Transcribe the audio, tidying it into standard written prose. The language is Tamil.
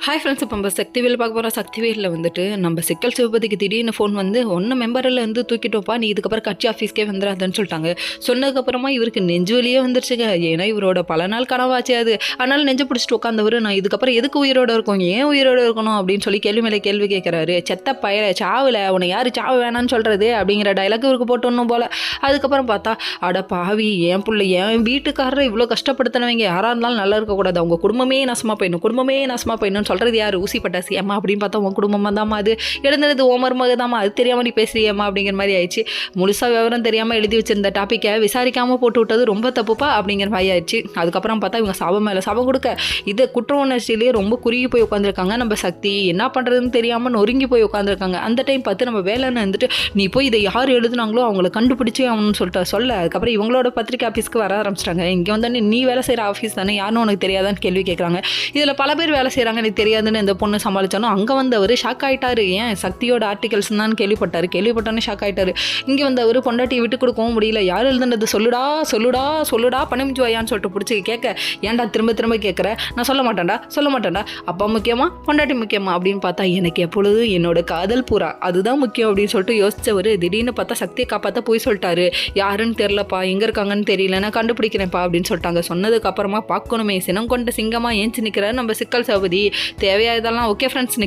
ஹாய் ஃப்ரெண்ட்ஸ், இப்போ நம்ம சக்திவேல் பார்க்க போகிறோம். சக்திவேலில் வந்துட்டு நம்ம சிக்கல் சிவபதிக்கு திடீர்னு ஃபோன் வந்து ஒன்று மெம்பரில் வந்து தூக்கிட்டோப்பா, நீ இதுக்கப்புறம் கட்சி ஆஃபீஸ்க்கே வந்துடாதுன்னு சொல்லிட்டாங்க. சொன்னதுக்கப்புறமா இவருக்கு நெஞ்சு வலியே வந்துருச்சுங்க. ஏன்னா இவரோட பல நாள் கனவாச்சு அது. அதனால் நெஞ்சு பிடிச்சிட்டு உட்காந்தவர், நான் இதுக்கப்புறம் எதுக்கு உயிரோட இருக்கும், ஏன் உயிரோட இருக்கணும் அப்படின்னு சொல்லி கேள்வி மேலே கேள்வி கேட்குறாரு. செத்த பயிர சாவில் உன்னை யார் சாவு வேணான்னு சொல்கிறது அப்படிங்கிற டைலாக் இவருக்கு போட்டோன்னும் போல். அதுக்கப்புறம் பார்த்தா, அட பாவி, என் பிள்ளை என் வீட்டுக்காரரை இவ்வளோ கஷ்டப்படுத்தினவங்க யாராக இருந்தாலும் நல்லா இருக்கக்கூடாது, அவங்க குடும்பமே நாசமாக போயிடணும் சொல்கிறது யார், ஊசி பட்டாசி அம்மா அப்படின்னு பார்த்தா உன் குடும்பமாக தாம்மா, அது எழுதுனது ஓ மருமக தாம்மா, அது தெரியாமல் நீ பேசுறியம்மா அப்படிங்கிற மாதிரி ஆயிடுச்சு. முழுசாக விவரம் தெரியாமல் எழுதி வச்சிருந்த டாப்பிக்கை விசாரிக்காமல் போட்டு விட்டது ரொம்ப தப்புப்பா அப்படிங்கிற மாதிரி ஆயிடுச்சு. அதுக்கப்புறம் பார்த்தா இவங்க சாபம் மேலே சாபம் கொடுக்க இது குற்ற உணர்ச்சியிலேயே ரொம்ப குறுகி போய் உட்காந்துருக்காங்க. நம்ம சக்தி என்ன பண்ணுறதுன்னு தெரியாமல் நொறுங்கி போய் உட்காந்துருக்காங்க. அந்த டைம் பார்த்து நம்ம வேலைன்னு வந்துட்டு, நீ போய் இதை யார் எழுதுனாங்களோ அவங்கள கண்டுபிடிச்சி அவனு சொல்லிட்டு சொல்ல. அதுக்கப்புறம் இவங்களோட பத்திரிக்கை ஆஃபீஸ்க்கு வர ஆரம்பிச்சிட்டாங்க. இங்கே வந்தோடனே நீ வேலை செய்கிற ஆஃபீஸ் தானே, யாருன்னு உனக்கு தெரியாதான்னு கேள்வி கேட்குறாங்க. இதில் பல பேர் வேலை செய்கிறாங்க, எனக்கு தெரியாதுன்னு இந்த பொண்ணு சமாளித்தாலும் அங்கே வந்தவர் ஷாக் ஆகிட்டாரு. ஏன் சக்தியோட ஆர்டிகல்ஸ் தான் கேள்விப்பட்டோன்னே ஷாக் ஆகிட்டாரு. இங்கே வந்தவர் பொண்டாட்டி விட்டு கொடுக்கவும் முடியல. யார் எழுதுனது சொல்லுடா சொல்லுடா சொல்லுடா பணிமிச்சு வையான்னு சொல்லிட்டு பிடிச்சி கேட்க, ஏன்டா திரும்ப திரும்ப கேட்குற, நான் சொல்ல மாட்டேன்டா, அப்பா முக்கியமா பொண்டாட்டி முக்கியமா அப்படின்னு பார்த்தா, எனக்கு எப்பொழுதும் என்னோட காதல் பூரா அதுதான் முக்கியம் அப்படின்னு சொல்லிட்டு யோசிச்சவர் திடீர்னு பார்த்தா சக்தியை காப்பாற்ற போய் சொல்லிட்டாரு. யாருன்னு தெரிலப்பா, எங்கே இருக்காங்கன்னு தெரியல, நான் கண்டுபிடிக்கிறேன்ப்பா அப்படின்னு சொல்லிட்டாங்க. சொன்னதுக்கு அப்புறமா பார்க்கணுமே, சினம் கொண்ட சிங்கமாக ஏஞ்சி நிற்கிறார் நம்ம சிக்கல் சபதி. தேவையா இதெல்லாம்? Okay friends.